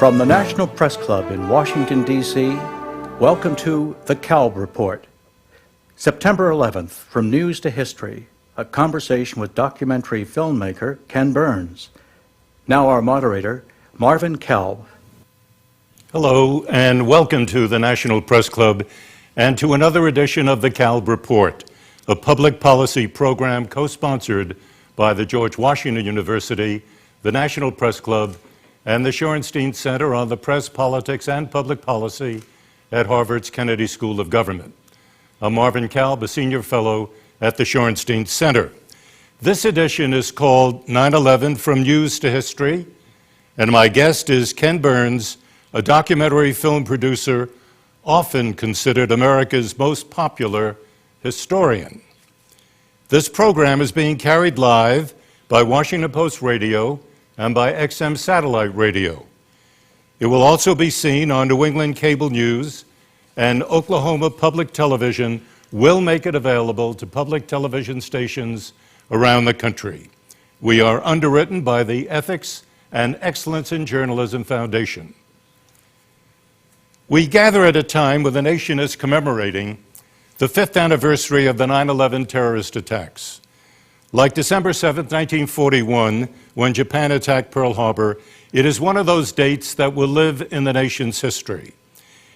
From the National Press Club in Washington, D.C., welcome to The Kalb Report. September 11th, From News to History, a conversation with documentary filmmaker Ken Burns. Now our moderator, Marvin Kalb. Hello, and welcome to the National Press Club and to another edition of The Kalb Report, a public policy program co-sponsored by the George Washington University, the National Press Club, and the Shorenstein Center on the Press, Politics, and Public Policy at Harvard's Kennedy School of Government. I'm Marvin Kalb, a senior fellow at the Shorenstein Center. This edition is called 9/11 From News to History, and my guest is Ken Burns, a documentary film producer, often considered America's most popular historian. This program is being carried live by Washington Post Radio and by XM Satellite Radio. It will also be seen on New England Cable News, and Oklahoma Public Television will make it available to public television stations around the country. We are underwritten by the Ethics and Excellence in Journalism Foundation. We gather at a time when the nation is commemorating the 5th anniversary of the 9/11 terrorist attacks. Like December 7, 1941, when Japan attacked Pearl Harbor, it is one of those dates that will live in the nation's history.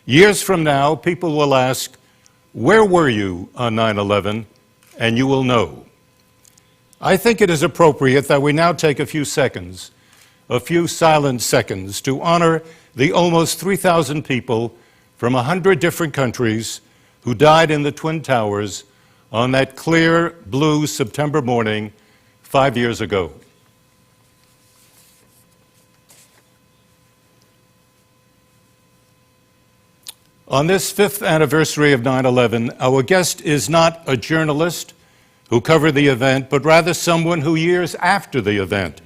Years from now, people will ask, where were you on 9/11? And you will know. I think it is appropriate that we now take a few seconds, a few silent seconds, to honor the almost 3,000 people from 100 different countries who died in the Twin Towers on that clear blue September morning 5 years ago. On this 5th anniversary of 9/11, our guest is not a journalist who covered the event, but rather someone who years after the event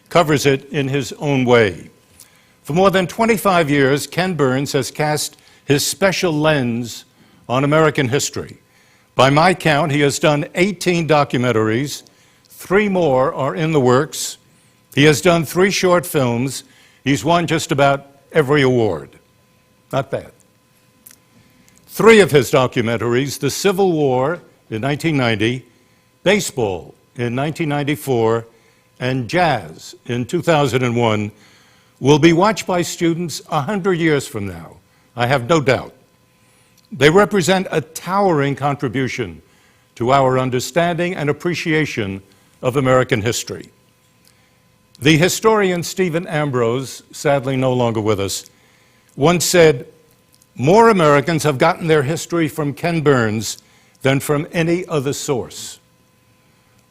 covers it in his own way. For more than 25 years, Ken Burns has cast his special lens on American history. By my count, he has done 18 documentaries. 3 more are in the works. He has done 3 short films. He's won just about every award. Not bad. 3 of his documentaries, The Civil War in 1990, Baseball in 1994, and Jazz in 2001, will be watched by students 100 years from now. I have no doubt. They represent a towering contribution to our understanding and appreciation of American history. The historian Stephen Ambrose, sadly no longer with us, once said, "More Americans have gotten their history from Ken Burns than from any other source."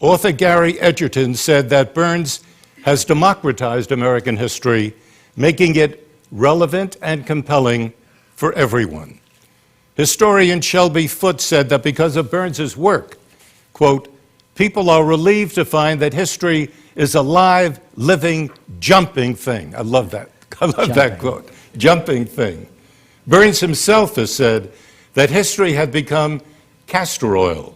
Author Gary Edgerton said that Burns has democratized American history, making it relevant and compelling for everyone. Historian Shelby Foote said that because of Burns's work, quote, "People are relieved to find that history is a live, living, jumping thing." I love that. I love that quote. Jumping thing. Burns himself has said that history had become castor oil,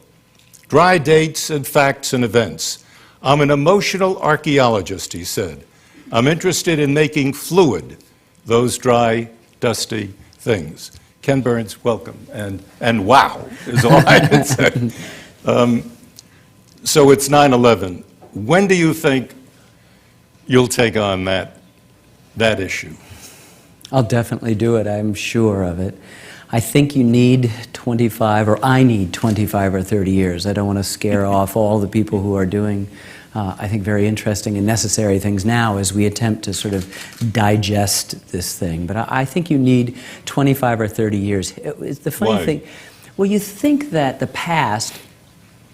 dry dates and facts and events. "I'm an emotional archaeologist," he said. "I'm interested in making fluid those dry, dusty things." Ken Burns, welcome, and wow is all I can say. So it's 9/11. When do you think you'll take on that issue? I'll definitely do it. I'm sure of it. I think you need 25, or I need 25 or 30 years. I don't want to scare off all the people who are doing, I think, very interesting and necessary things now as we attempt to sort of digest this thing. But I think you need 25 or 30 years. It's the funny thing, well, you think that the past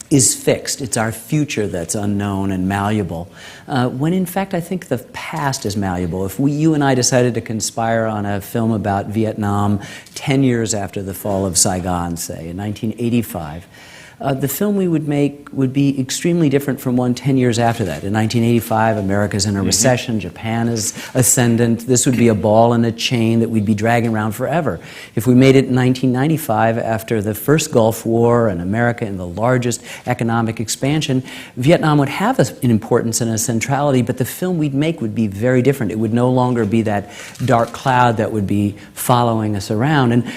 is fixed. It's our future that's unknown and malleable. When in fact, I think the past is malleable. If you and I decided to conspire on a film about Vietnam 10 years after the fall of Saigon, say, in 1985, the film we would make would be extremely different from one 10 years after that. In 1985, America's in a recession, Japan is ascendant. This would be a ball and a chain that we'd be dragging around forever. If we made it in 1995, after the first Gulf War and America in the largest economic expansion, Vietnam would have an importance and a centrality, but the film we'd make would be very different. It would no longer be that dark cloud that would be following us around. And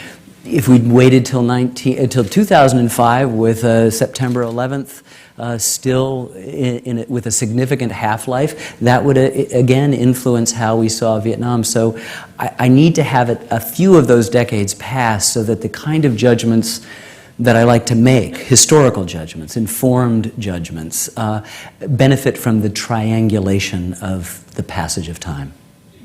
if we'd waited till 2005 with September 11th still with a significant half-life, that would again influence how we saw Vietnam. So I need to have a few of those decades pass so that the kind of judgments that I like to make, historical judgments, informed judgments, benefit from the triangulation of the passage of time.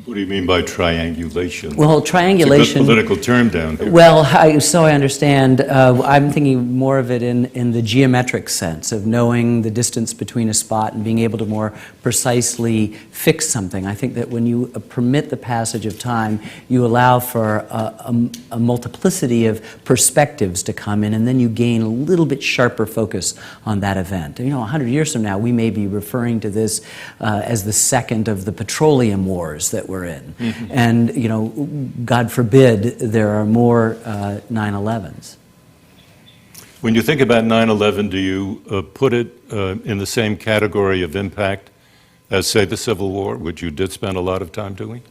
What do you mean by triangulation? Well, triangulation... It's a good political term down here. Well, so I understand. I'm thinking more of it in the geometric sense of knowing the distance between a spot and being able to more precisely fix something. I think that when you permit the passage of time, you allow for a multiplicity of perspectives to come in, and then you gain a little bit sharper focus on that event. 100 years from now, we may be referring to this as the second of the petroleum wars that we're in. Mm-hmm. And, God forbid, there are more 9/11s. When you think about 9/11, do you put it in the same category of impact as, say, the Civil War, which you did spend a lot of time doing?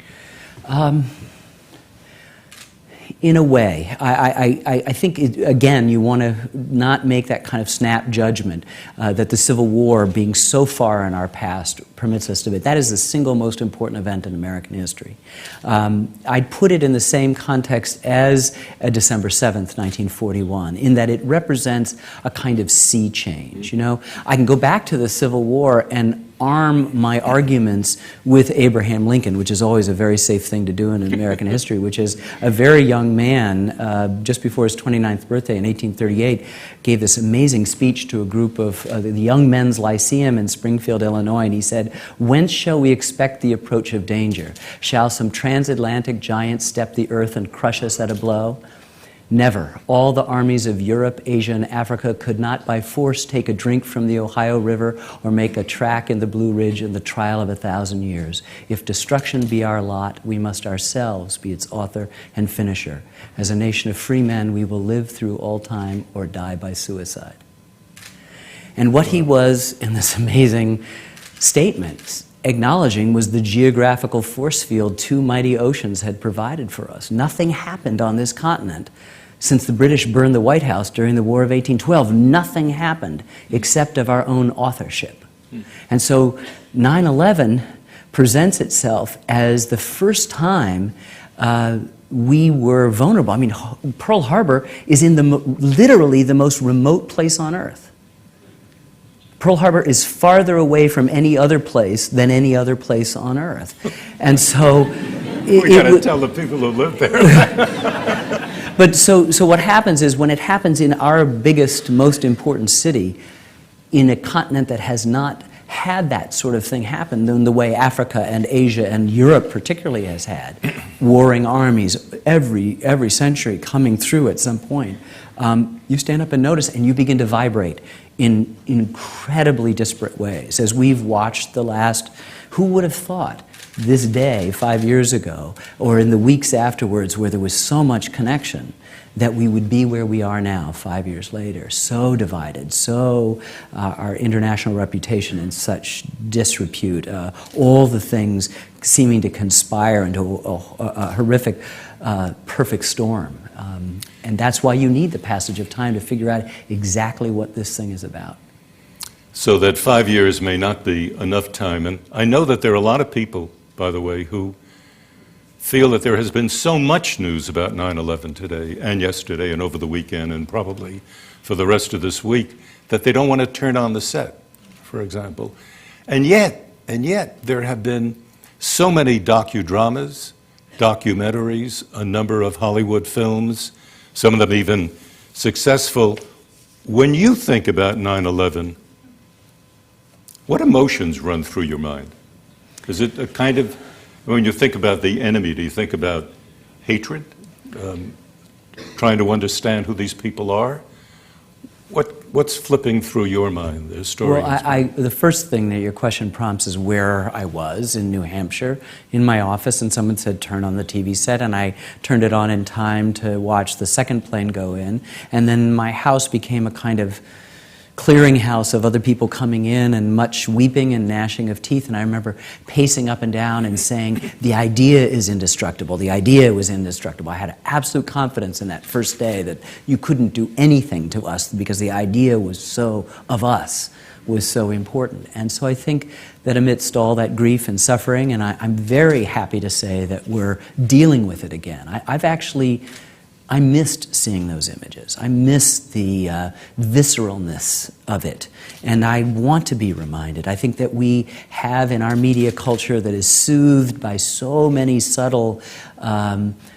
In a way. I think, again, you want to not make that kind of snap judgment that the Civil War, being so far in our past, permits us to be. That is the single most important event in American history. I'd put it in the same context as December 7th, 1941, in that it represents a kind of sea change. I can go back to the Civil War and arm my arguments with Abraham Lincoln, which is always a very safe thing to do in American history, which is a very young man, just before his 29th birthday in 1838, gave this amazing speech to a group of the Young Men's Lyceum in Springfield, Illinois, and he said, "Whence shall we expect the approach of danger? Shall some transatlantic giant step the earth and crush us at a blow? Never. All the armies of Europe, Asia, and Africa could not by force take a drink from the Ohio River or make a track in the Blue Ridge in the trial of 1,000 years. If destruction be our lot, we must ourselves be its author and finisher. As a nation of free men, we will live through all time or die by suicide." And what he was, in this amazing statement, acknowledging was the geographical force field two mighty oceans had provided for us. Nothing happened on this continent since the British burned the White House during the War of 1812. Nothing happened except of our own authorship. And so 9/11 presents itself as the first time we were vulnerable. I mean, Pearl Harbor is in literally the most remote place on Earth. Pearl Harbor is farther away from any other place than any other place on Earth. And so... we got to tell the people who live there. But so what happens is when it happens in our biggest, most important city, in a continent that has not had that sort of thing happen in the way Africa and Asia and Europe particularly has had, warring armies every century coming through at some point, you stand up and notice and you begin to vibrate in incredibly disparate ways. As we've watched the last, who would have thought this day 5 years ago, or in the weeks afterwards where there was so much connection, that we would be where we are now 5 years later, so divided, so our international reputation in such disrepute, all the things seeming to conspire into a horrific, perfect storm. And that's why you need the passage of time to figure out exactly what this thing is about. So that 5 years may not be enough time. And I know that there are a lot of people, by the way, who feel that there has been so much news about 9/11 today and yesterday and over the weekend and probably for the rest of this week that they don't want to turn on the set, for example. And yet there have been so many docudramas, documentaries, a number of Hollywood films, some of them even successful. When you think about 9/11, what emotions run through your mind? Is it a kind of, when you think about the enemy, do you think about hatred, trying to understand who these people are? What's flipping through your mind, the story? Well, the first thing that your question prompts is where I was in New Hampshire, in my office, and someone said, turn on the TV set, and I turned it on in time to watch the second plane go in, and then my house became a kind of clearinghouse of other people coming in and much weeping and gnashing of teeth. And I remember pacing up and down and saying, the idea is indestructible. The idea was indestructible. I had absolute confidence in that first day that you couldn't do anything to us because the idea was so, of us, was so important. And so I think that amidst all that grief and suffering, and I'm very happy to say that we're dealing with it again. I missed seeing those images. I missed the visceralness of it. And I want to be reminded. I think that we have in our media culture that is soothed by so many subtle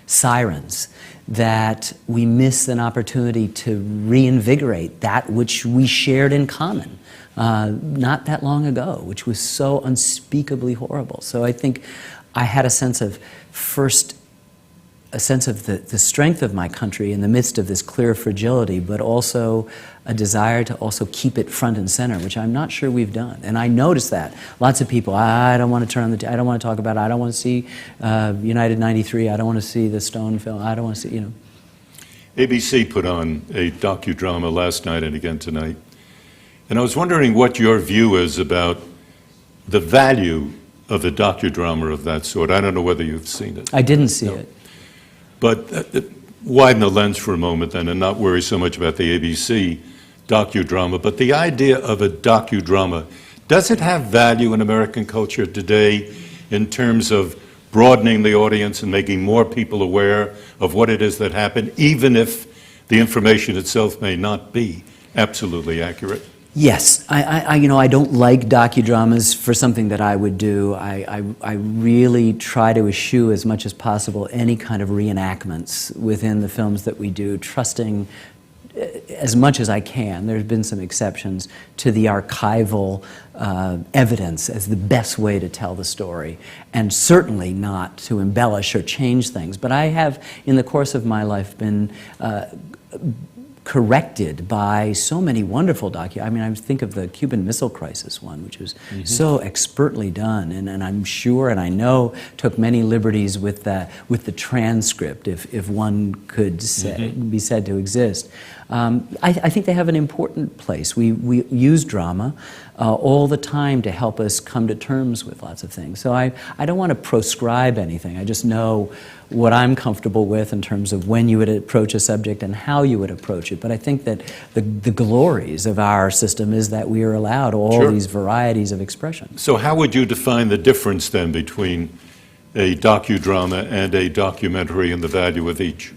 sirens that we miss an opportunity to reinvigorate that which we shared in common not that long ago, which was so unspeakably horrible. So I think I had a sense of the strength of my country in the midst of this clear fragility, but also a desire to also keep it front and center, which I'm not sure we've done. And I noticed that. Lots of people, I don't want to turn on I don't want to talk about it, I don't want to see United 93, I don't want to see the Stone film, I don't want to see, ABC put on a docudrama last night and again tonight. And I was wondering what your view is about the value of a docudrama of that sort. I don't know whether you've seen it. I didn't see it. But widen the lens for a moment then and not worry so much about the ABC docudrama, but the idea of a docudrama, does it have value in American culture today in terms of broadening the audience and making more people aware of what it is that happened, even if the information itself may not be absolutely accurate? Yes, I don't like docudramas for something that I would do. I really try to eschew as much as possible any kind of reenactments within the films that we do, trusting as much as I can. There have been some exceptions to the archival evidence as the best way to tell the story, and certainly not to embellish or change things. But I have, in the course of my life, been corrected by so many wonderful I think of the Cuban Missile Crisis one, which was so expertly done, and I'm sure and I know took many liberties with the transcript, if one could be said to exist. I think they have an important place. We use drama all the time to help us come to terms with lots of things. So I don't want to proscribe anything. I just know what I'm comfortable with in terms of when you would approach a subject and how you would approach it. But I think that the glories of our system is that we are allowed all these varieties of expression. So how would you define the difference then between a docudrama and a documentary and the value of each?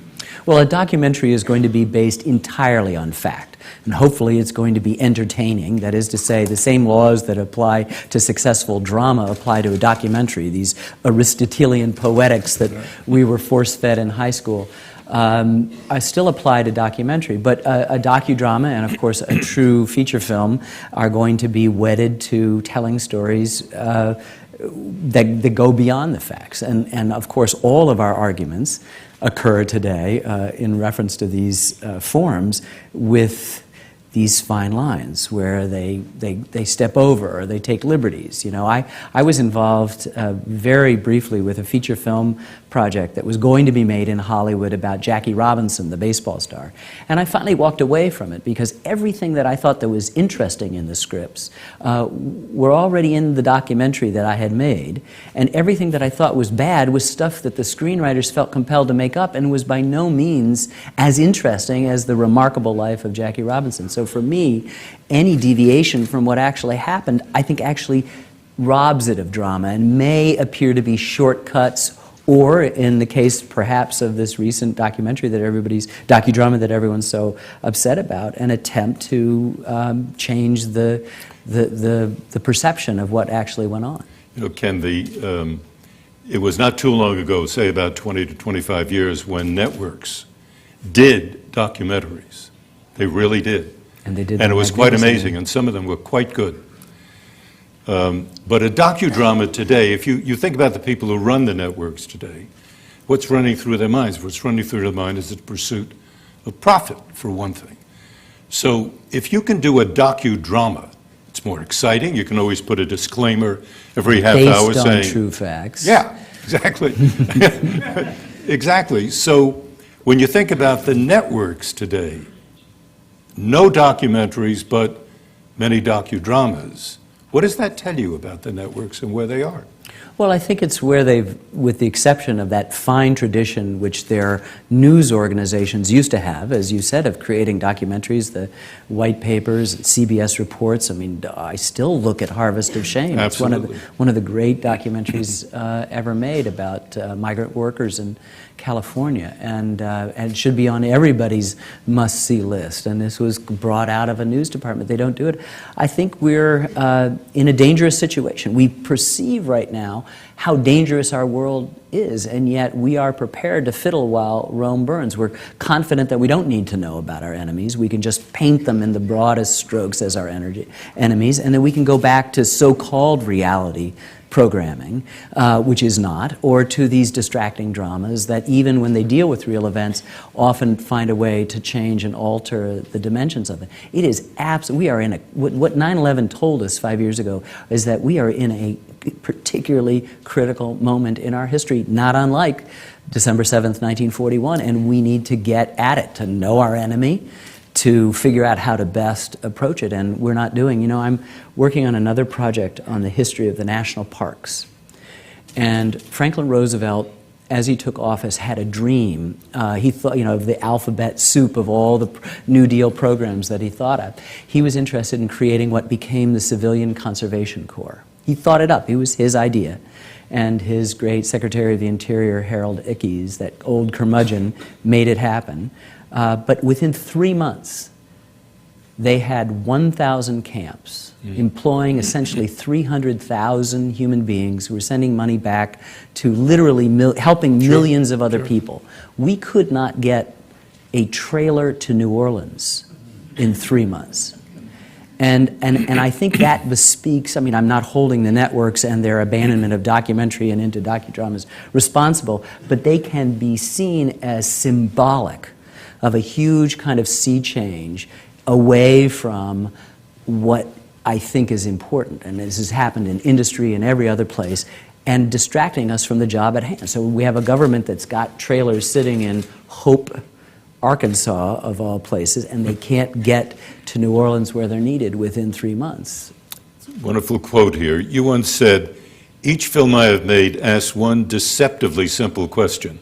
Well, a documentary is going to be based entirely on fact, and hopefully it's going to be entertaining. That is to say, the same laws that apply to successful drama apply to a documentary, these Aristotelian poetics that we were force-fed in high school. I still apply to documentary, but a docudrama and, of course, a true feature film are going to be wedded to telling stories that go beyond the facts. And of course, all of our arguments occur today in reference to these forms with these fine lines where they step over or they take liberties. I was involved very briefly with a feature film project that was going to be made in Hollywood about Jackie Robinson, the baseball star. And I finally walked away from it because everything that I thought that was interesting in the scripts were already in the documentary that I had made, and everything that I thought was bad was stuff that the screenwriters felt compelled to make up and was by no means as interesting as the remarkable life of Jackie Robinson. So for me, any deviation from what actually happened, I think actually robs it of drama and may appear to be shortcuts, or in the case perhaps of this recent docudrama that everyone's so upset about, an attempt to change the perception of what actually went on. Ken, it was not too long ago, say about 20 to 25 years, when networks did documentaries. They really did. And they did. And it was quite amazing, and some of them were quite good. But a docudrama today, if you think about the people who run the networks today, what's running through their minds? What's running through their mind is the pursuit of profit, for one thing. So if you can do a docudrama, it's more exciting. You can always put a disclaimer every half hour Based on saying, true facts. yeah, exactly. Exactly. So when you think about the networks today, no documentaries, but many docudramas, what does that tell you about the networks and where they are? Well, I think it's where they've, with the exception of that fine tradition which their news organizations used to have, as you said, of creating documentaries, the white papers, CBS reports. I mean, I still look at Harvest of Shame. Absolutely. It's one of the great documentaries ever made about migrant workers in California, and it should be on everybody's must-see list. And this was brought out of a news department. They don't do it. I think we're in a dangerous situation. We perceive right now how dangerous our world is, and yet we are prepared to fiddle while Rome burns. We're confident that we don't need to know about our enemies. We can just paint them in the broadest strokes as our enemies, and then we can go back to so-called reality programming, which is not, or to these distracting dramas that even when they deal with real events often find a way to change and alter the dimensions of it. It is we are in a, what 9/11 told us 5 years ago is that we are in a particularly critical moment in our history, not unlike December 7th, 1941, and we need to get at it, to know our enemy, to figure out how to best approach it, and we're not doing. You know, I'm working on another project on the history of the national parks. And Franklin Roosevelt, as he took office, had a dream. He thought, you know, of the alphabet soup of all the New Deal programs that he thought of. He was interested in creating what became the Civilian Conservation Corps. He thought it up. It was his idea. And his great Secretary of the Interior, Harold Ickes, that old curmudgeon, made it happen. But within 3 months, they had 1,000 camps, employing essentially 300,000 human beings who were sending money back to literally helping millions of other people. We could not get a trailer to New Orleans in 3 months. And I think that bespeaks, I mean, I'm not holding the networks and their abandonment of documentary and into docudramas responsible, but they can be seen as symbolic of a huge kind of sea change away from what I think is important. And this has happened in industry and every other place, and distracting us from the job at hand. So we have a government that's got trailers sitting in Hope, Arkansas, of all places, and they can't get to New Orleans where they're needed within 3 months. Wonderful quote here. You once said, "Each film I have made asks one deceptively simple question.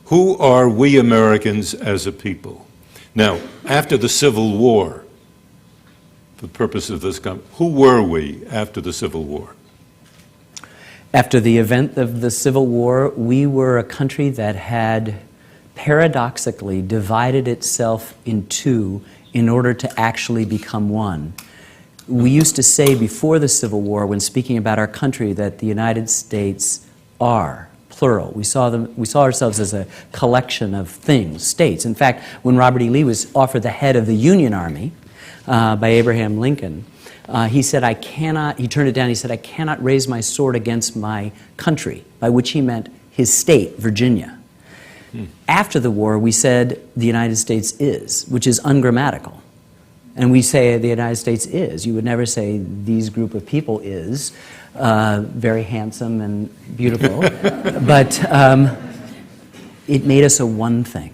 Who are we Americans as a people?" Now, after the Civil War, for the purpose of this, who were we after the Civil War? After the event of the Civil War, we were a country that had paradoxically divided itself in two in order to actually become one. We used to say before the Civil War, when speaking about our country, that the United States are plural. We saw ourselves as a collection of things, states. In fact, when Robert E. Lee was offered the head of the Union Army by Abraham Lincoln, he said, he turned it down, he said, "I cannot raise my sword against my country," by which he meant his state, Virginia. After the war, we said the United States is, which is ungrammatical. And we say the United States is. You would never say these group of people is. Very handsome and beautiful. But it made us a one thing.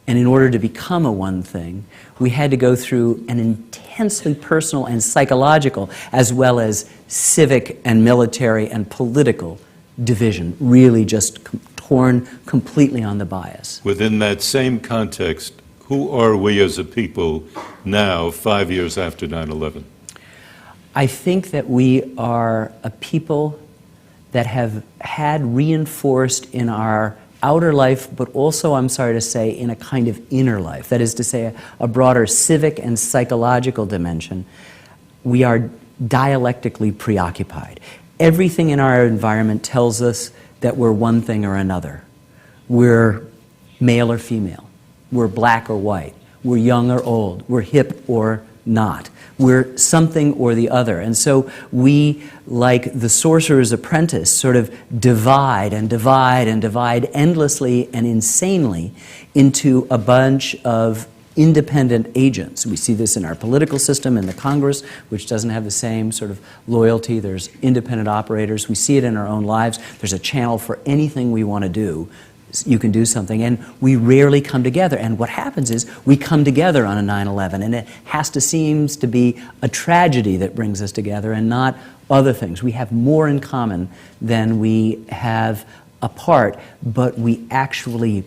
And in order to become a one thing, we had to go through an intensely personal and psychological, as well as civic and military and political division, really just torn completely on the bias. Within that same context, who are we as a people now, 5 years after 9/11? I think that we are a people that have had reinforced in our outer life, but also, I'm sorry to say, in a kind of inner life. That is to say, a broader civic and psychological dimension. We are dialectically preoccupied. Everything in our environment tells us that we're one thing or another. We're male or female. We're black or white. We're young or old. We're hip or not. We're something or the other. And so we, like the Sorcerer's Apprentice, sort of divide and divide and divide endlessly and insanely into a bunch of independent agents. We see this in our political system, in the Congress, which doesn't have the same sort of loyalty. There's independent operators. We see it in our own lives. There's a channel for anything we want to do. You can do something, and we rarely come together. And what happens is we come together on a 9/11, and it seems to be a tragedy that brings us together and not other things. We have more in common than we have apart, but we actually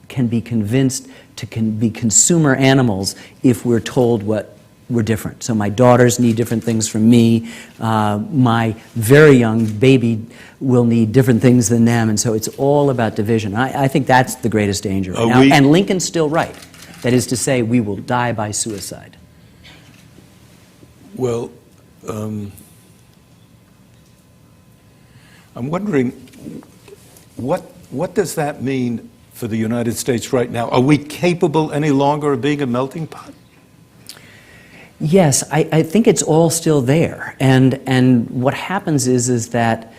can be convinced to be consumer animals if we're told what we're different. So my daughters need different things from me. My very young baby will need different things than them, and so it's all about division. I think that's the greatest danger right now. And Lincoln's still right. That is to say, we will die by suicide. Well, I'm wondering, what does that mean for the United States right now? Are we capable any longer of being a melting pot? Yes, I think it's all still there. And what happens is that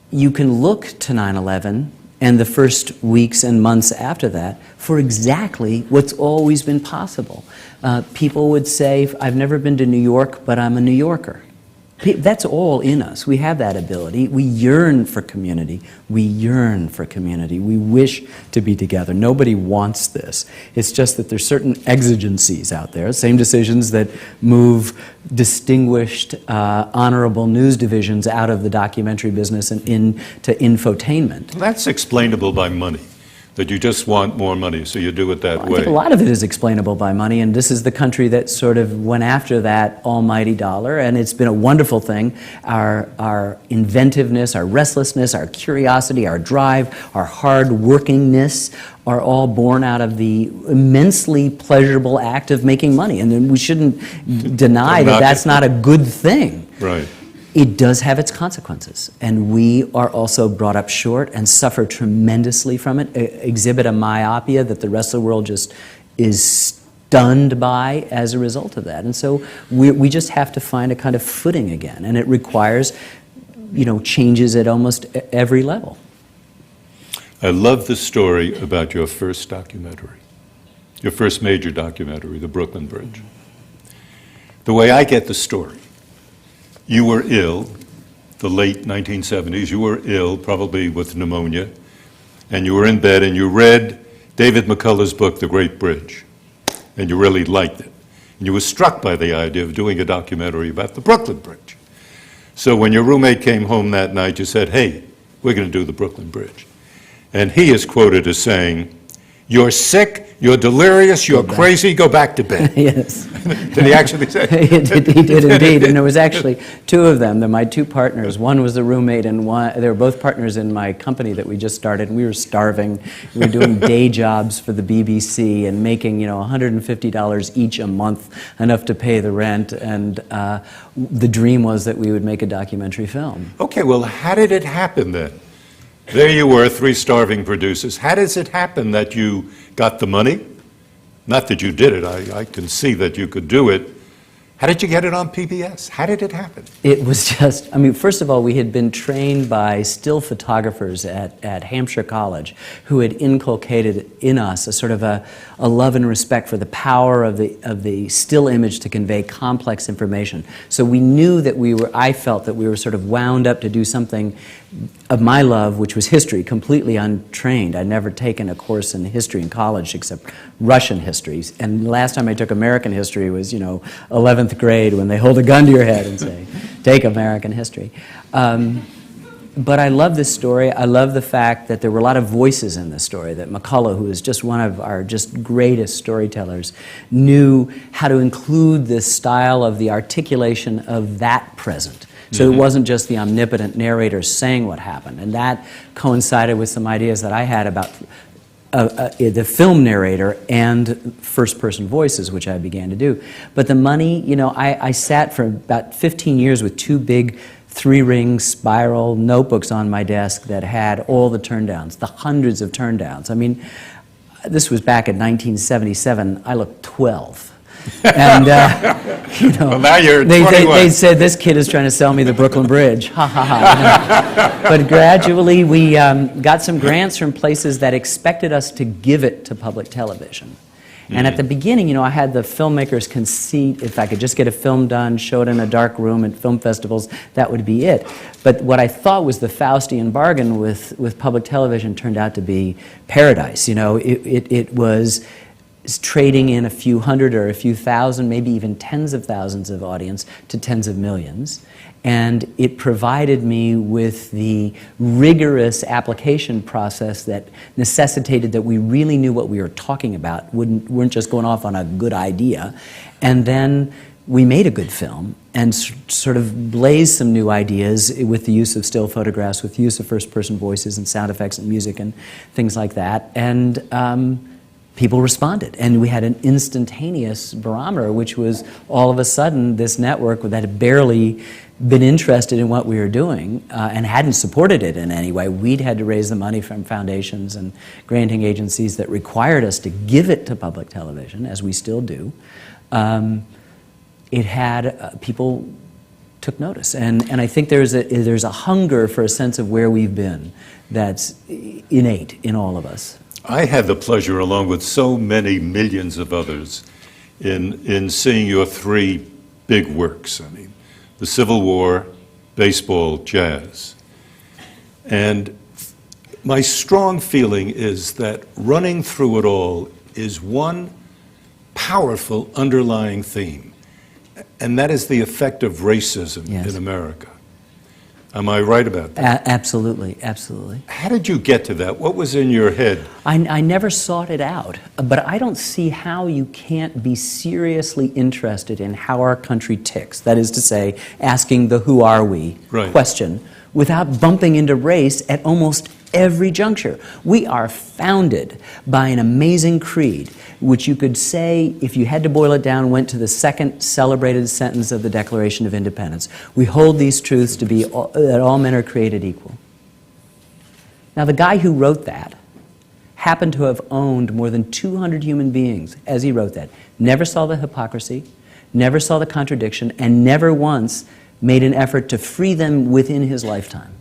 you can look to 9/11 and the first weeks and months after that for exactly what's always been possible. People would say, I've never been to New York, but I'm a New Yorker. That's all in us. We have that ability. We yearn for community. We yearn for community. We wish to be together. Nobody wants this. It's just that there's certain exigencies out there, same decisions that move distinguished, honorable news divisions out of the documentary business and into infotainment. That's explainable by money. That you just want more money, so you do it that way. I think a lot of it is explainable by money, and this is the country that sort of went after that almighty dollar, and it's been a wonderful thing. Our inventiveness, our restlessness, our curiosity, our drive, our hard-workingness are all born out of the immensely pleasurable act of making money, and then we shouldn't deny that that's not a good thing. Right. It does have its consequences, and we are also brought up short and suffer tremendously from it, exhibit a myopia that the rest of the world just is stunned by as a result of that. And so we just have to find a kind of footing again, and it requires, changes at almost every level. I love the story about your first documentary, your first major documentary, The Brooklyn Bridge. The way I get the story, you were ill, the late 1970s, you were ill, probably with pneumonia, and you were in bed and you read David McCullough's book, The Great Bridge, and you really liked it. And you were struck by the idea of doing a documentary about the Brooklyn Bridge. So when your roommate came home that night, you said, hey, we're going to do the Brooklyn Bridge. And he is quoted as saying, you're sick, you're delirious, you're crazy, go back to bed. Yes. Did he actually say? He did indeed, and there was actually two of them. My two partners. One was the roommate, and they were both partners in my company that we just started. We were starving. We were doing day jobs for the BBC and making, $150 each a month, enough to pay the rent. And the dream was that we would make a documentary film. Okay, well, how did it happen then? There you were, three starving producers. How does it happen that you got the money? Not that you did it. I can see that you could do it. How did you get it on PBS? How did it happen? It was just, first of all, we had been trained by still photographers at Hampshire College who had inculcated in us a sort of a love and respect for the power of the still image to convey complex information. So we knew that I felt that we were sort of wound up to do something of my love, which was history, completely untrained. I'd never taken a course in history in college except Russian history. And the last time I took American history was, 11th grade when they hold a gun to your head and say, take American history. But I love this story. I love the fact that there were a lot of voices in this story, that McCullough, who is just one of our just greatest storytellers, knew how to include this style of the articulation of that present. So it wasn't just the omnipotent narrator saying what happened. And that coincided with some ideas that I had about the film narrator and first-person voices, which I began to do. But the money, I sat for about 15 years with two big 3-ring spiral notebooks on my desk that had all the turndowns, the hundreds of turndowns. This was back in 1977. I looked 12. And, well, now you're 21. They said, this kid is trying to sell me the Brooklyn Bridge. Ha, ha, ha. But gradually, we got some grants from places that expected us to give it to public television. And at the beginning, I had the filmmaker's conceit, if I could just get a film done, show it in a dark room at film festivals, that would be it. But what I thought was the Faustian bargain with public television turned out to be paradise. It was trading in a few hundred or a few thousand, maybe even tens of thousands of audience to tens of millions. And it provided me with the rigorous application process that necessitated that we really knew what we were talking about, weren't just going off on a good idea. And then we made a good film and sort of blazed some new ideas with the use of still photographs, with the use of first-person voices and sound effects and music and things like that. And people responded, and we had an instantaneous barometer, which was all of a sudden this network that had barely been interested in what we were doing and hadn't supported it in any way. We'd had to raise the money from foundations and granting agencies that required us to give it to public television, as we still do. It had people took notice, and I think there's a hunger for a sense of where we've been that's innate in all of us. I had the pleasure, along with so many millions of others, in seeing your three big works. I mean, the Civil War, baseball, jazz. And my strong feeling is that running through it all is one powerful underlying theme, and that is the effect of racism in America. Am I right about that? Absolutely, absolutely. How did you get to that? What was in your head? I never sought it out, but I don't see how you can't be seriously interested in how our country ticks. That is to say, asking the who are we question without bumping into race at almost every juncture. We are founded by an amazing creed, which you could say, if you had to boil it down, went to the second celebrated sentence of the Declaration of Independence. We hold these truths to be that all men are created equal. Now, the guy who wrote that happened to have owned more than 200 human beings as he wrote that. Never saw the hypocrisy, never saw the contradiction, and never once made an effort to free them within his lifetime.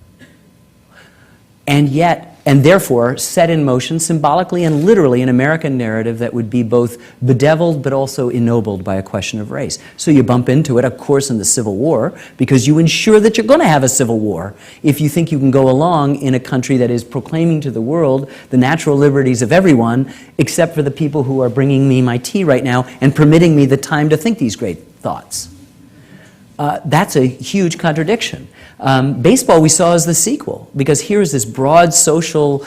And yet, and therefore, set in motion symbolically and literally an American narrative that would be both bedeviled but also ennobled by a question of race. So you bump into it, of course, in the Civil War, because you ensure that you're going to have a civil war if you think you can go along in a country that is proclaiming to the world the natural liberties of everyone, except for the people who are bringing me my tea right now and permitting me the time to think these great thoughts. That's a huge contradiction. Baseball we saw as the sequel, because here's this broad social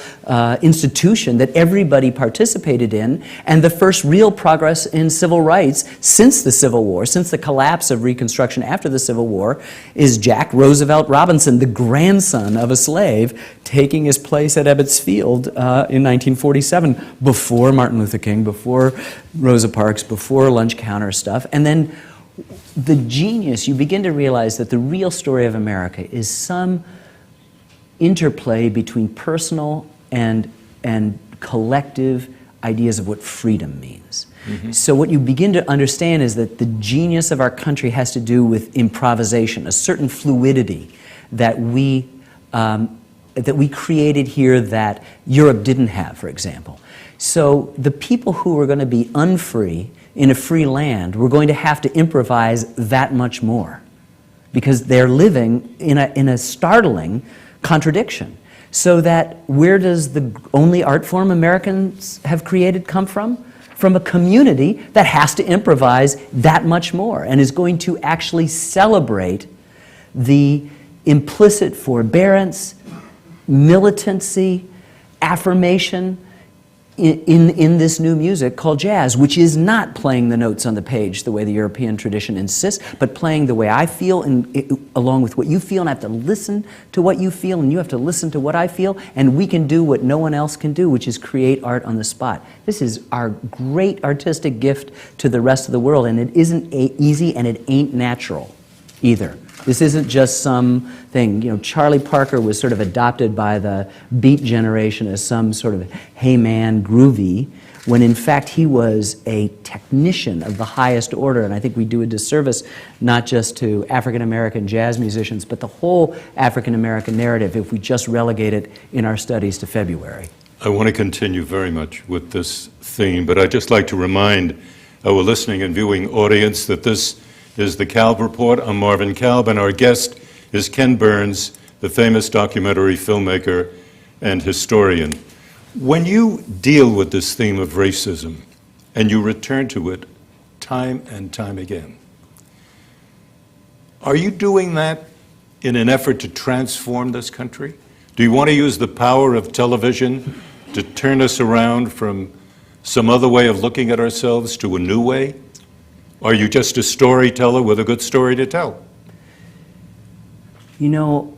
institution that everybody participated in, and the first real progress in civil rights since the Civil War, since the collapse of Reconstruction after the Civil War, is Jack Roosevelt Robinson, the grandson of a slave, taking his place at Ebbets Field in 1947, before Martin Luther King, before Rosa Parks, before lunch counter stuff, and then the genius, you begin to realize that the real story of America is some interplay between personal and collective ideas of what freedom means. Mm-hmm. So what you begin to understand is that the genius of our country has to do with improvisation, a certain fluidity that we created here that Europe didn't have, for example. So the people who are going to be unfree in a free land, we're going to have to improvise that much more, because they're living in a startling contradiction. So that where does the only art form Americans have created come from? From a community that has to improvise that much more and is going to actually celebrate the implicit forbearance, militancy, affirmation in this new music called jazz, which is not playing the notes on the page the way the European tradition insists, but playing the way I feel along with what you feel, and I have to listen to what you feel, and you have to listen to what I feel, and we can do what no one else can do, which is create art on the spot. This is our great artistic gift to the rest of the world, and it isn't easy, and it ain't natural either. This isn't just some thing. You know, Charlie Parker was sort of adopted by the Beat generation as some sort of hey man groovy, when in fact he was a technician of the highest order. And I think we do a disservice not just to African American jazz musicians, but the whole African American narrative if we just relegate it in our studies to February. I want to continue very much with this theme, but I'd just like to remind our listening and viewing audience that this is the Kalb Report. I'm Marvin Kalb, and our guest is Ken Burns, the famous documentary filmmaker and historian. When you deal with this theme of racism, and you return to it time and time again, are you doing that in an effort to transform this country? Do you want to use the power of television to turn us around from some other way of looking at ourselves to a new way? Or are you just a storyteller with a good story to tell? You know,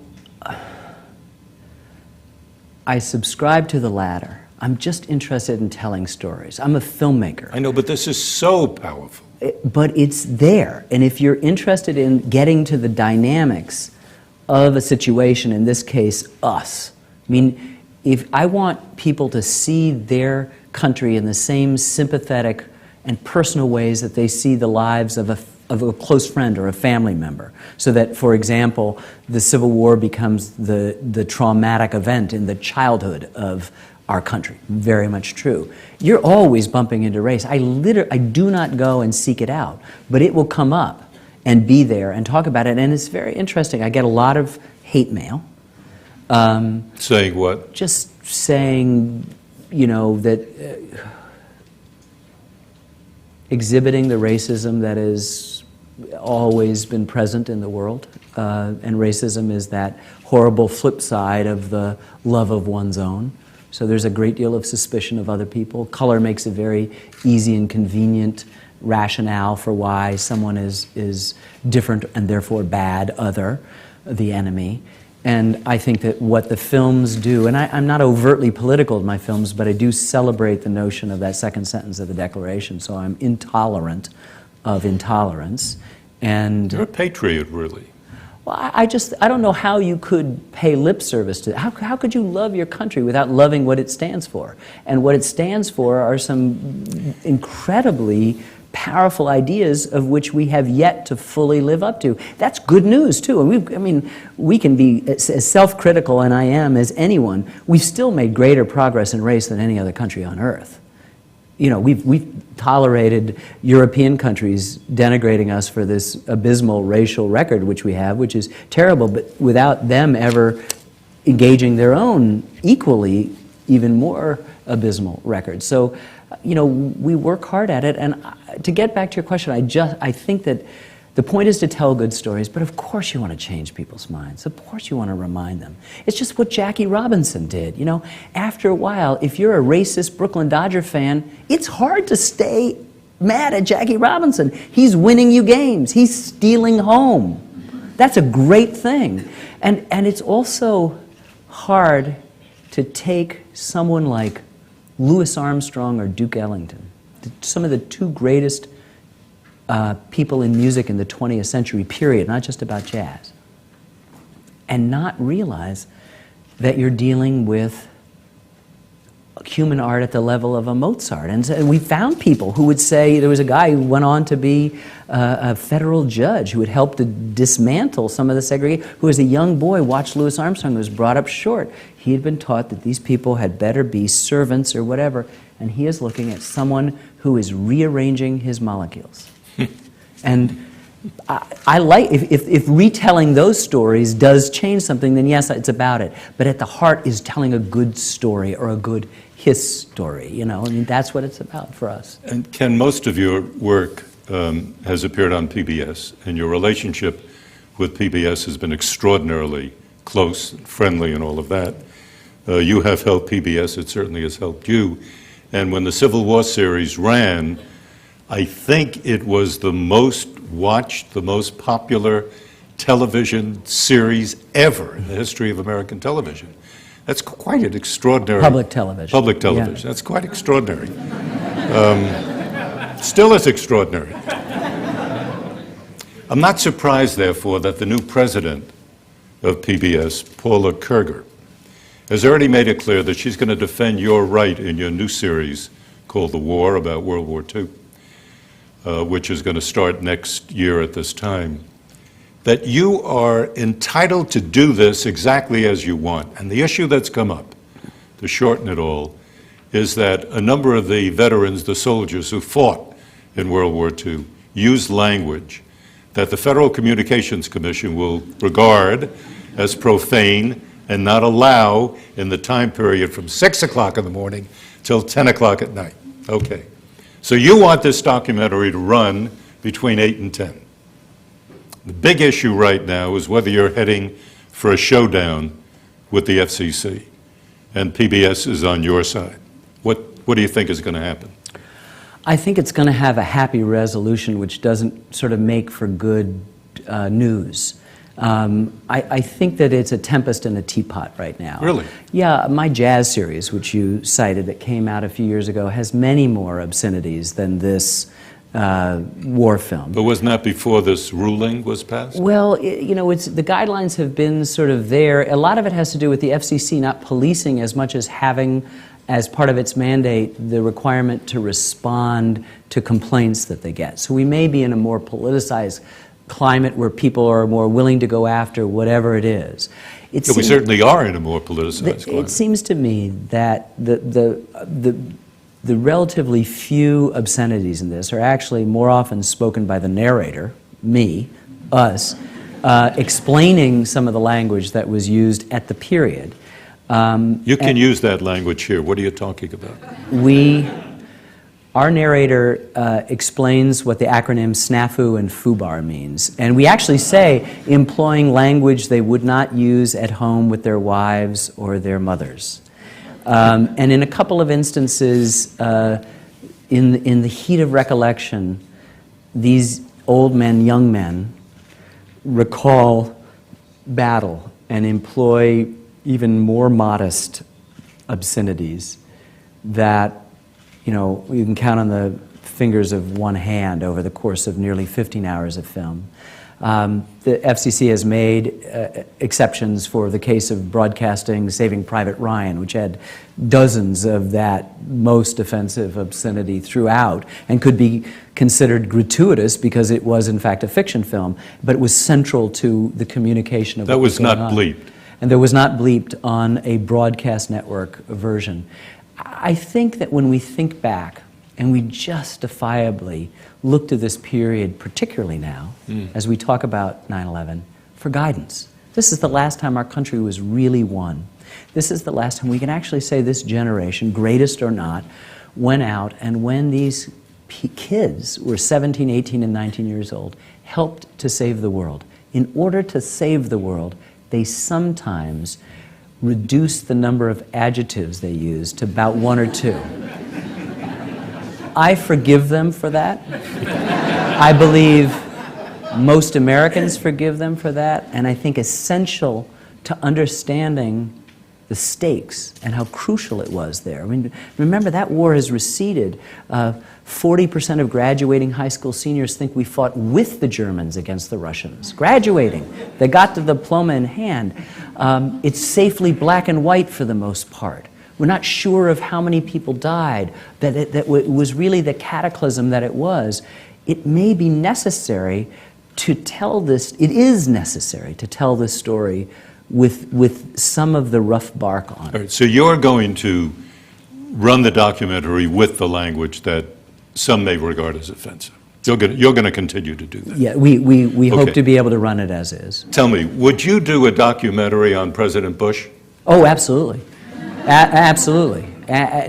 I subscribe to the latter. I'm just interested in telling stories. I'm a filmmaker. I know, but this is so powerful. But it's there. And if you're interested in getting to the dynamics of a situation, in this case, us. I mean, if I want people to see their country in the same sympathetic and personal ways that they see the lives of a close friend or a family member, so that, for example, the Civil War becomes the traumatic event in the childhood of our country. Very much true. You're always bumping into race. I do not go and seek it out, but it will come up and be there and talk about it, and it's very interesting. I get a lot of hate mail. Saying what? Just saying, you know, that exhibiting the racism that has always been present in the world, and racism is that horrible flip side of the love of one's own. So there's a great deal of suspicion of other people. Color makes a very easy and convenient rationale for why someone is different and therefore bad, other, the enemy. And I think that what the films do, and I'm not overtly political in my films, but I do celebrate the notion of that second sentence of the Declaration, so I'm intolerant of intolerance. And you're a patriot, really. Well, I don't know how you could pay lip service to it. How could you love your country without loving what it stands for? And what it stands for are some incredibly powerful ideas of which we have yet to fully live up to. That's good news, too. And we can be as self-critical, and I am, as anyone. We've still made greater progress in race than any other country on earth. You know, we've tolerated European countries denigrating us for this abysmal racial record which we have, which is terrible, but without them ever engaging their own equally, even more abysmal record. So, you know, we work hard at it. And to get back to your question, I think that the point is to tell good stories, but of course you want to change people's minds. Of course you want to remind them. It's just what Jackie Robinson did. You know, after a while, if you're a racist Brooklyn Dodger fan, it's hard to stay mad at Jackie Robinson. He's winning you games. He's stealing home. That's a great thing. And it's also hard to take someone like Louis Armstrong or Duke Ellington, some of the two greatest people in music in the 20th century, period, not just about jazz, and not realize that you're dealing with human art at the level of a Mozart. And so we found people who would say, there was a guy who went on to be a federal judge who had helped to dismantle some of the segregation, who as a young boy watched Louis Armstrong, who was brought up short. He had been taught that these people had better be servants or whatever, and he is looking at someone who is rearranging his molecules. And I like, if retelling those stories does change something, then yes, it's about it. But at the heart is telling a good story or a good story, you know. I mean, that's what it's about for us. And Ken, most of your work has appeared on PBS, and your relationship with PBS has been extraordinarily close, and friendly, and all of that. You have helped PBS, it certainly has helped you. And when the Civil War series ran, I think it was the most watched, the most popular television series ever in the history of American television. That's quite an extraordinary... Public television. Public television. Yeah. That's quite extraordinary. Still is extraordinary. I'm not surprised, therefore, that the new president of PBS, Paula Kerger, has already made it clear that she's going to defend your right in your new series called The War, about World War II, which is going to start next year at this time, that you are entitled to do this exactly as you want. And the issue that's come up, to shorten it all, is that a number of the veterans, the soldiers who fought in World War II, used language that the Federal Communications Commission will regard as profane and not allow in the time period from 6 o'clock in the morning till 10 o'clock at night. Okay. So you want this documentary to run between 8 and 10. The big issue right now is whether you're heading for a showdown with the FCC, and PBS is on your side. What do you think is going to happen? I think it's going to have a happy resolution which doesn't sort of make for good news. I think that it's a tempest in a teapot right now. Really? Yeah, my jazz series, which you cited, that came out a few years ago, has many more obscenities than this war film. But wasn't that before this ruling was passed? Well, the guidelines have been sort of there. A lot of it has to do with the FCC not policing as much as having, as part of its mandate, the requirement to respond to complaints that they get. So we may be in a more politicized climate where people are more willing to go after whatever it is. We certainly are in a more politicized climate. It seems to me that the relatively few obscenities in this are actually more often spoken by the narrator, me, us, explaining some of the language that was used at the period. You can use that language here. What are you talking about? Our narrator explains what the acronym SNAFU and FUBAR means. And we actually say employing language they would not use at home with their wives or their mothers. And in a couple of instances, in the heat of recollection, these old men, young men, recall battle and employ even more modest obscenities that, you can count on the fingers of one hand over the course of nearly 15 hours of film. The FCC has made exceptions for the case of broadcasting Saving Private Ryan, which had dozens of that most offensive obscenity throughout and could be considered gratuitous because it was in fact a fiction film, but it was central to the communication of what was going on. That was not bleeped. And there was not bleeped on a broadcast network version. I think that when we think back and we justifiably look to this period, particularly now, as we talk about 9/11, for guidance. This is the last time our country was really won. This is the last time we can actually say this generation, greatest or not, went out and when these kids were 17, 18, and 19 years old, helped to save the world. In order to save the world, they sometimes reduce the number of adjectives they use to about 1 or 2. I forgive them for that. I believe most Americans forgive them for that, and I think essential to understanding the stakes and how crucial it was there. I mean, remember, that war has receded. 40% of graduating high school seniors think we fought with the Germans against the Russians. Graduating. They got the diploma in hand. It's safely black and white for the most part. We're not sure of how many people died, that it was really the cataclysm that it was. It may be necessary to tell this, it is necessary to tell this story with some of the rough bark on it. All right, so you're going to run the documentary with the language that some may regard as offensive. You're going to continue to do that. Yeah, we hope to be able to run it as is. Tell me, would you do a documentary on President Bush? Oh, absolutely. Absolutely.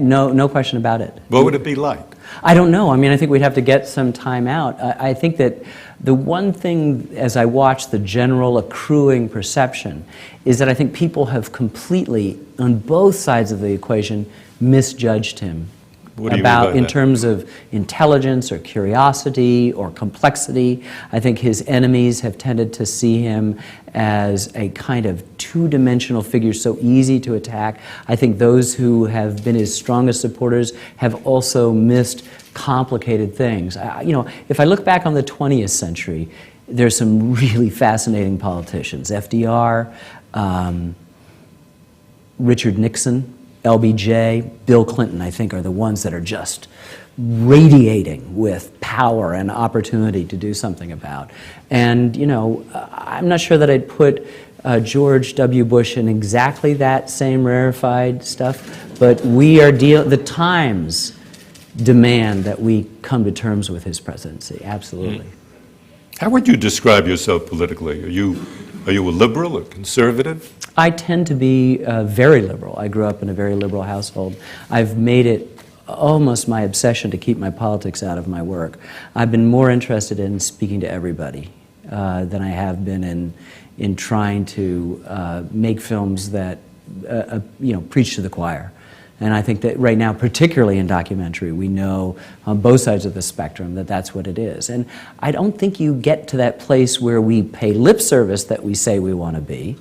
No question about it. What would it be like? I don't know. I mean, I think we'd have to get some time out. I think that the one thing, as I watch the general accruing perception, is that I think people have completely, on both sides of the equation, misjudged him. What do you mean by that? In terms of intelligence or curiosity or complexity. I think his enemies have tended to see him as a kind of two-dimensional figure, so easy to attack. I think those who have been his strongest supporters have also missed complicated things. If I look back on the 20th century, there's some really fascinating politicians. FDR, Richard Nixon, LBJ, Bill Clinton, I think, are the ones that are just radiating with power and opportunity to do something about. And, I'm not sure that I'd put George W. Bush in exactly that same rarefied stuff, but the times demand that we come to terms with his presidency, absolutely. How would you describe yourself politically? Are you a liberal or conservative? I tend to be very liberal. I grew up in a very liberal household. I've made it almost my obsession to keep my politics out of my work. I've been more interested in speaking to everybody than I have been in trying to make films that preach to the choir. And I think that right now, particularly in documentary, we know on both sides of the spectrum that that's what it is. And I don't think you get to that place where we pay lip service that we say we want to be,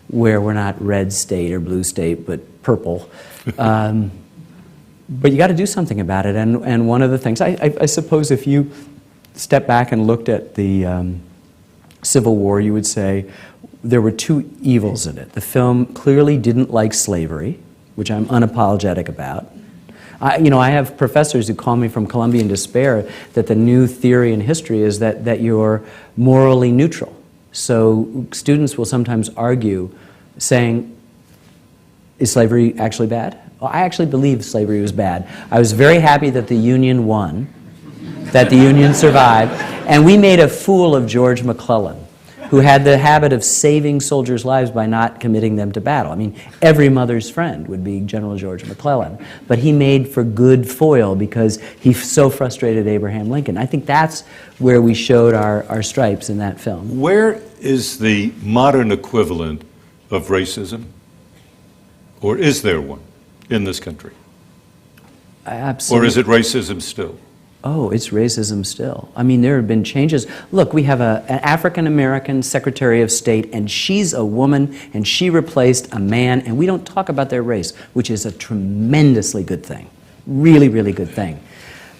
where we're not red state or blue state, but purple. But you got to do something about it. And one of the things, I suppose if you step back and looked at the Civil War, you would say there were two evils in it. The film clearly didn't like slavery, which I'm unapologetic about. I have professors who call me from Columbia in despair that the new theory in history is that you're morally neutral. So students will sometimes argue saying, is slavery actually bad? Well, I actually believe slavery was bad. I was very happy that the Union won, that the Union survived, and we made a fool of George McClellan, who had the habit of saving soldiers' lives by not committing them to battle. I mean, every mother's friend would be General George McClellan, but he made for good foil because he so frustrated Abraham Lincoln. I think that's where we showed our stripes in that film. Where is the modern equivalent of racism? Or is there one in this country? Absolutely. Or is it racism still? Oh, it's racism still. I mean, there have been changes. Look, we have an African-American Secretary of State, and she's a woman, and she replaced a man, and we don't talk about their race, which is a tremendously good thing. Really, really good thing.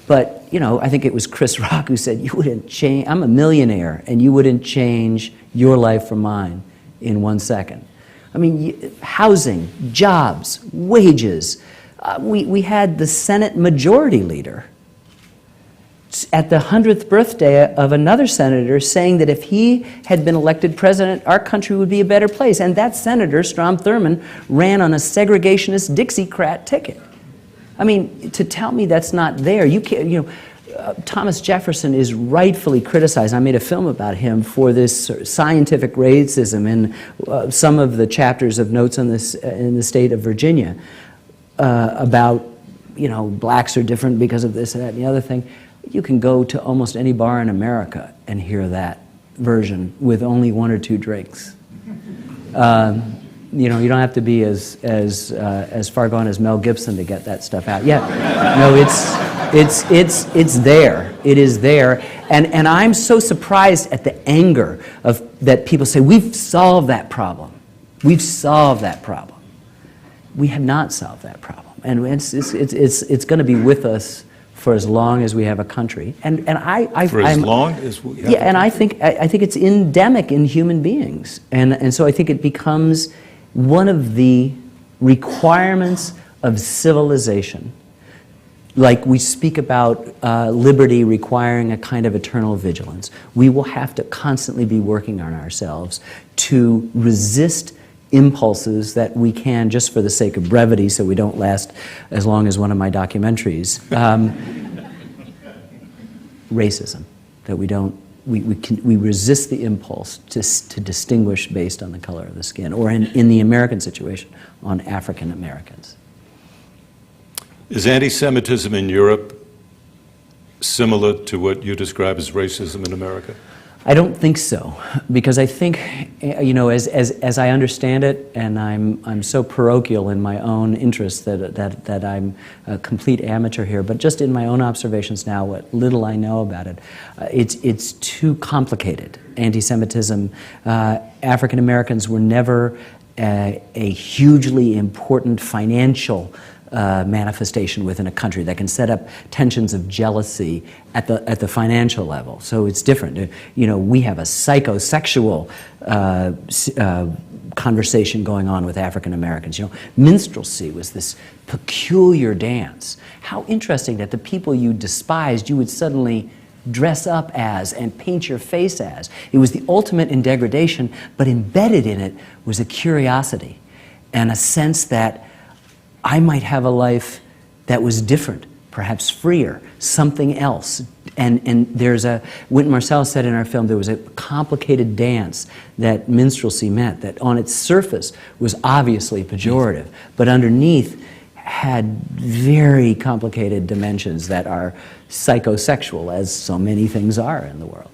But, I think it was Chris Rock who said, you wouldn't change, I'm a millionaire, and you wouldn't change your life from mine in 1 second. I mean, housing, jobs, wages. We had the Senate Majority Leader at the 100th birthday of another senator saying that if he had been elected president, our country would be a better place. And that senator, Strom Thurmond, ran on a segregationist Dixiecrat ticket. I mean, to tell me that's not there, you can't, Thomas Jefferson is rightfully criticized. I made a film about him for this sort of scientific racism in some of the chapters of Notes on this in the state of Virginia about, blacks are different because of this and that and the other thing. You can go to almost any bar in America and hear that version with only 1 or 2 drinks. You don't have to be as far gone as Mel Gibson to get that stuff out. Yeah, no, it's there. It is there, and I'm so surprised at the anger that people say we've solved that problem. We've solved that problem. We have not solved that problem, and it's going to be with us for as long as we have a country, and I for as long as we have and I think it's endemic in human beings, and so I think it becomes one of the requirements of civilization. Like we speak about liberty requiring a kind of eternal vigilance, we will have to constantly be working on ourselves to resist impulses that we can, just for the sake of brevity, so we don't last as long as one of my documentaries, racism, that we resist the impulse to distinguish based on the color of the skin, or in the American situation, on African Americans. Is anti-Semitism in Europe similar to what you describe as racism in America? I don't think so, because I think, as I understand it, and I'm so parochial in my own interests that I'm a complete amateur here, but just in my own observations now, what little I know about it, it's too complicated. Anti-Semitism, African Americans were never a hugely important financial manifestation within a country that can set up tensions of jealousy at the financial level. So it's different. We have a psychosexual conversation going on with African Americans. Minstrelsy was this peculiar dance. How interesting that the people you despised, you would suddenly dress up as and paint your face as. It was the ultimate in degradation, but embedded in it was a curiosity and a sense that I might have a life that was different, perhaps freer, something else. And there's Wynton Marsalis said in our film, there was a complicated dance that minstrelsy meant, that on its surface was obviously pejorative, but underneath had very complicated dimensions that are psychosexual, as so many things are in the world.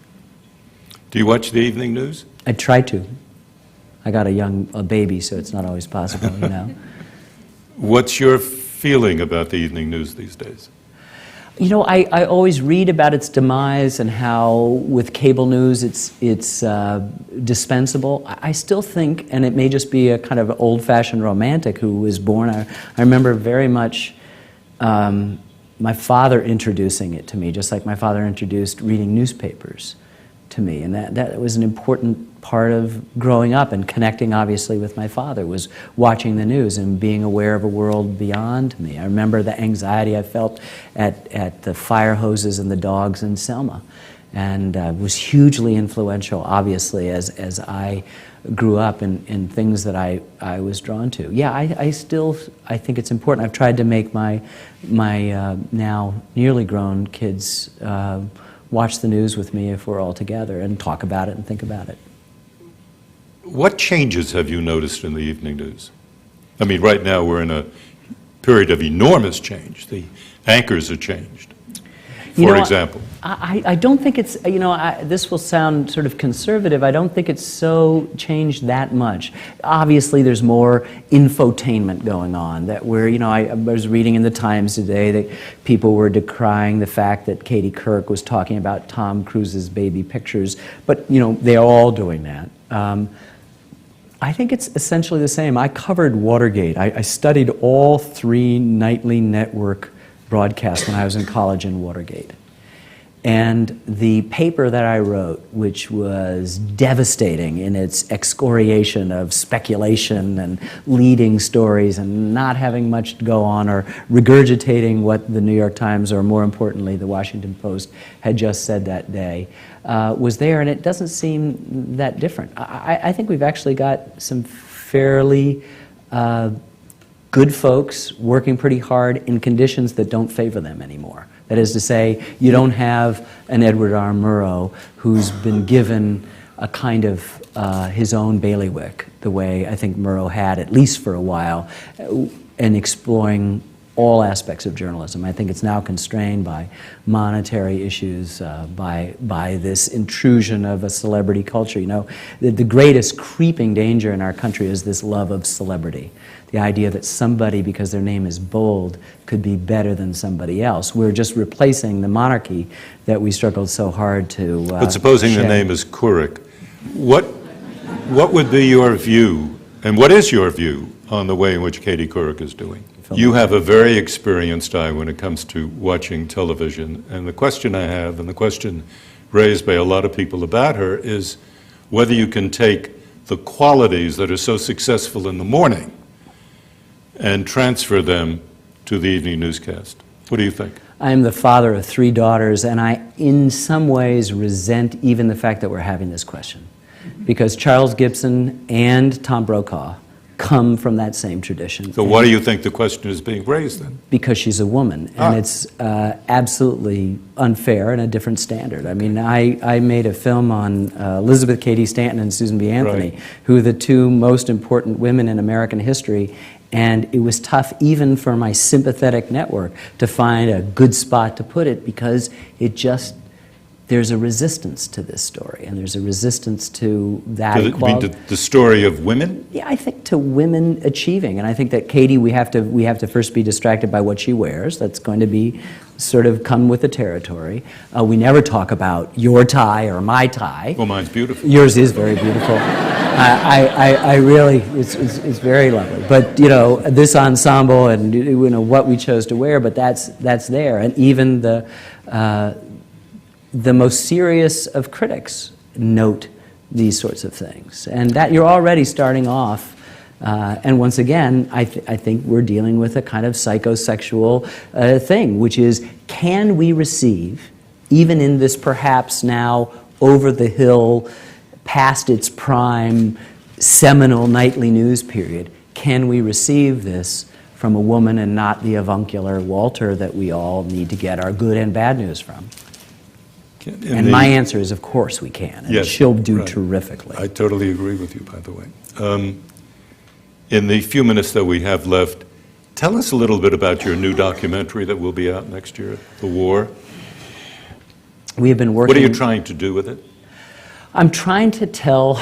Do you watch the evening news? I try to. I got a baby, so it's not always possible, you know. What's your feeling about the evening news these days? You know, I always read about its demise and how with cable news it's dispensable. I still think, and it may just be a kind of old-fashioned romantic who was born, I remember very much my father introducing it to me, just like my father introduced reading newspapers to me. And that was an important part of growing up and connecting, obviously, with my father, was watching the news and being aware of a world beyond me. I remember the anxiety I felt at the fire hoses and the dogs in Selma, and was hugely influential, obviously, as I grew up in things that I was drawn to. Yeah, I think it's important. I've tried to make my now nearly grown kids watch the news with me if we're all together and talk about it and think about it. What changes have you noticed in the evening news? I mean, right now we're in a period of enormous change. The anchors are changed, for example. I don't think it's, this will sound sort of conservative. I don't think it's so changed that much. Obviously, there's more infotainment going on that I was reading in the Times today that people were decrying the fact that Katie Couric was talking about Tom Cruise's baby pictures, but, they're all doing that. I think it's essentially the same. I covered Watergate. I studied all 3 nightly network broadcasts when I was in college in Watergate. And the paper that I wrote, which was devastating in its excoriation of speculation and leading stories and not having much to go on or regurgitating what the New York Times or, more importantly, the Washington Post had just said that day, was there, and it doesn't seem that different. I think we've actually got some fairly good folks working pretty hard in conditions that don't favor them anymore. That is to say, you don't have an Edward R. Murrow who's been given a kind of his own bailiwick, the way I think Murrow had, at least for a while, and exploring all aspects of journalism. I think it's now constrained by monetary issues, by this intrusion of a celebrity culture. The greatest creeping danger in our country is this love of celebrity. The idea that somebody, because their name is bold, could be better than somebody else. We're just replacing the monarchy that we struggled so hard to But supposing shed. the name is Couric, what would be your view, and what is your view, on the way in which Katie Couric is doing? You have a very experienced eye when it comes to watching television, and the question I have, and the question raised by a lot of people about her, is whether you can take the qualities that are so successful in the morning and transfer them to the evening newscast. What do you think? I am the father of 3 daughters, and I, in some ways, resent even the fact that we're having this question. Because Charles Gibson and Tom Brokaw come from that same tradition. So why do you think the question is being raised then? Because she's a woman, and it's absolutely unfair and a different standard. I mean, I made a film on Elizabeth Cady Stanton and Susan B. Anthony, Right. who are the 2 most important women in American history, and it was tough even for my sympathetic network to find a good spot to put it, because there's a resistance to this story, and there's a resistance to that equality. You mean the story of women? Yeah, I think to women achieving, and I think that Katie, we have to first be distracted by what she wears. That's going to be sort of come with the territory. We never talk about your tie or my tie. Well, mine's beautiful. Yours is very beautiful. I really, it's very lovely. But this ensemble and what we chose to wear, but that's there, and even the most serious of critics note these sorts of things, and that you're already starting off. And once again, I think we're dealing with a kind of psychosexual thing, which is, can we receive even in this perhaps now over-the-hill, past its prime, seminal nightly news period, can we receive this from a woman and not the avuncular Walter that we all need to get our good and bad news from? And my answer is, of course we can, and yes, she'll do right. terrifically. I totally agree with you, by the way. In the few minutes that we have left, tell us a little bit about your new documentary that will be out next year, The War. We have been working... What are you trying to do with it? I'm trying to tell...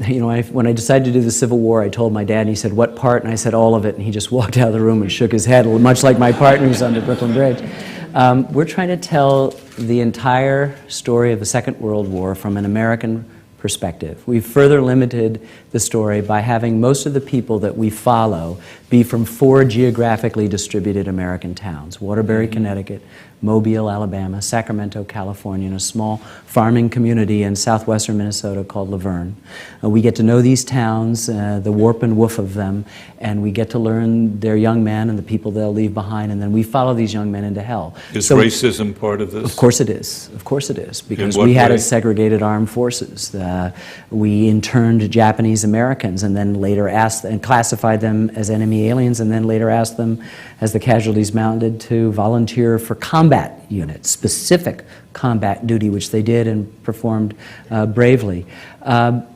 You know, when I decided to do the Civil War, I told my dad, and he said, "What part?" And I said, "All of it." And he just walked out of the room and shook his head, much like my partners on the Brooklyn Bridge. We're trying to tell the entire story of the Second World War from an American perspective. We've further limited the story by having most of the people that we follow be from 4 geographically distributed American towns: Waterbury, Connecticut, Mobile, Alabama, Sacramento, California, and a small farming community in southwestern Minnesota called Laverne. We get to know these towns, the warp and woof of them, and we get to learn their young men and the people they'll leave behind, and then we follow these young men into hell. Is racism part of this? Of course it is. Of course it is. Because In what we had way? a segregated armed forces. We interned Japanese Americans and then later asked and classified them as enemy aliens, and then later asked them, as the casualties mounted, to volunteer for combat units, specific combat duty, which they did and performed bravely.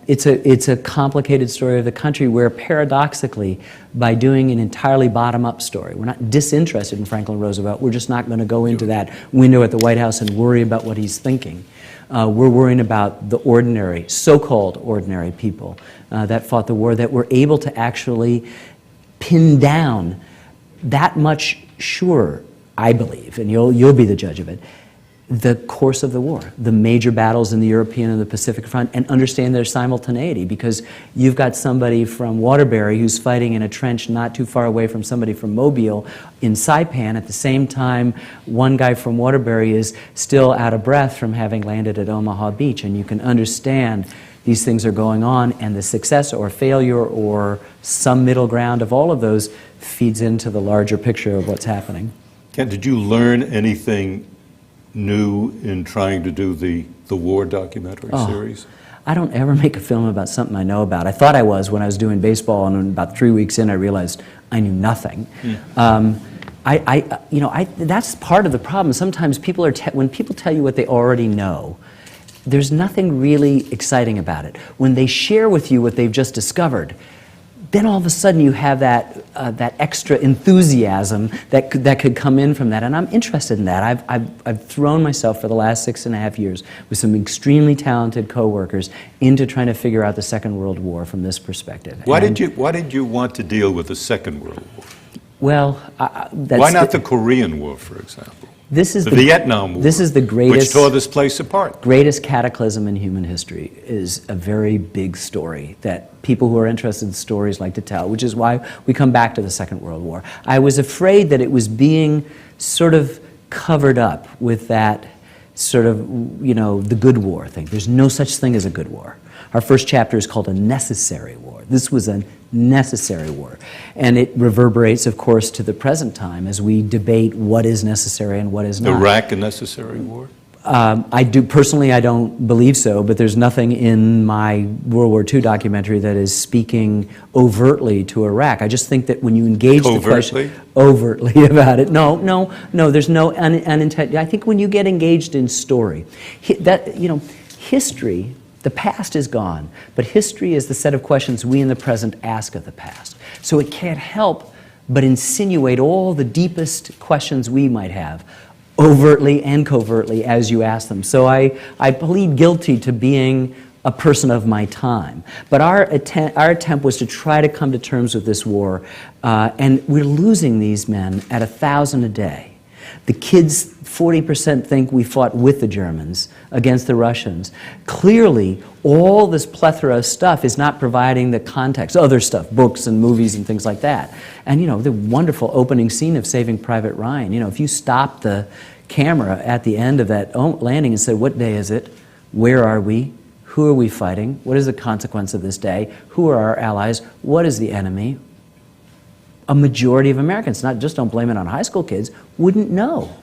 It's a complicated story of the country where, paradoxically, by doing an entirely bottom-up story, we're not disinterested in Franklin Roosevelt, we're just not going to go into that window at the White House and worry about what he's thinking. We're worrying about the ordinary, so-called ordinary people that fought the war, that were able to actually pin down that much sure, I believe, and you'll be the judge of it, the course of the war, the major battles in the European and the Pacific front, and understand their simultaneity, because you've got somebody from Waterbury who's fighting in a trench not too far away from somebody from Mobile in Saipan. At the same time, one guy from Waterbury is still out of breath from having landed at Omaha Beach, and you can understand these things are going on, and the success or failure or some middle ground of all of those feeds into the larger picture of what's happening. Ken, did you learn anything new in trying to do the war documentary series? I don't ever make a film about something I know about. I thought I was when I was doing baseball, and about 3 weeks in, I realized I knew nothing. That's part of the problem. Sometimes people when people tell you what they already know, there's nothing really exciting about it. When they share with you what they've just discovered, then all of a sudden you have that extra enthusiasm that could come in from that, and I'm interested in that. I've thrown myself for the last 6.5 years with some extremely talented coworkers into trying to figure out the Second World War from this perspective. Why did you want to deal with the Second World War? Well, why not the Korean War, for example? This is the Vietnam War, this is the greatest, which tore this place apart. Greatest cataclysm in human history is a very big story that people who are interested in stories like to tell, which is why we come back to the Second World War. I was afraid that it was being sort of covered up with that sort of, the good war thing. There's no such thing as a good war. Our first chapter is called A Necessary War. This was a necessary war. And it reverberates, of course, to the present time as we debate what is necessary and what is not. Iraq a necessary war? Personally, I don't believe so, but there's nothing in my World War II documentary that is speaking overtly to Iraq. I just think that when you engage the question overtly about it, no, there's no unintended. I think when you get engaged in story, history, the past is gone, but history is the set of questions we in the present ask of the past. So it can't help but insinuate all the deepest questions we might have, overtly and covertly, as you ask them. So I plead guilty to being a person of my time. But our attempt was to try to come to terms with this war, and we're losing these men at 1,000 a day. The kids, 40% think we fought with the Germans against the Russians. Clearly, all this plethora of stuff is not providing the context, other stuff, books and movies and things like that. And, the wonderful opening scene of Saving Private Ryan, if you stop the camera at the end of that landing and said, what day is it? Where are we? Who are we fighting? What is the consequence of this day? Who are our allies? What is the enemy? A majority of Americans, not just don't blame it on high school kids, wouldn't know.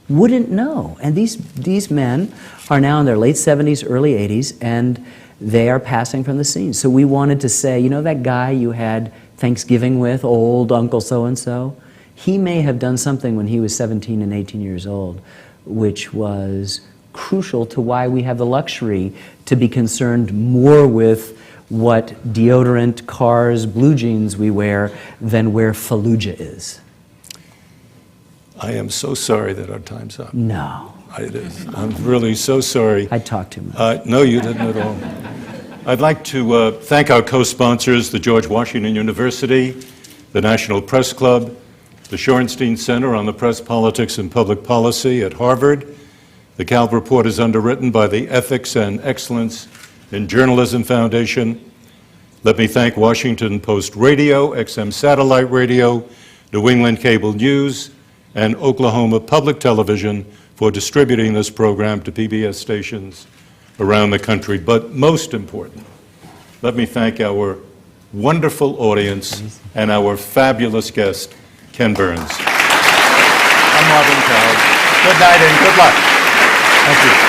wouldn't know. And these men are now in their late 70s, early 80s, and they are passing from the scene. So we wanted to say, you know that guy you had Thanksgiving with, old Uncle so-and-so? He may have done something when he was 17 and 18 years old, which was crucial to why we have the luxury to be concerned more with what deodorant, cars, blue jeans we wear than where Fallujah is. I am so sorry that our time's up. No. It is. I'm really so sorry. I talked too much. No, you didn't at all. I'd like to thank our co-sponsors, the George Washington University, the National Press Club, the Shorenstein Center on the Press, Politics, and Public Policy at Harvard. The Kalb Report is underwritten by the Ethics and Excellence in Journalism Foundation. Let me thank Washington Post Radio, XM Satellite Radio, New England Cable News, and Oklahoma Public Television for distributing this program to PBS stations around the country. But most important, let me thank our wonderful audience and our fabulous guest, Ken Burns. I'm Marvin Kalb. Good night and good luck. Thank you.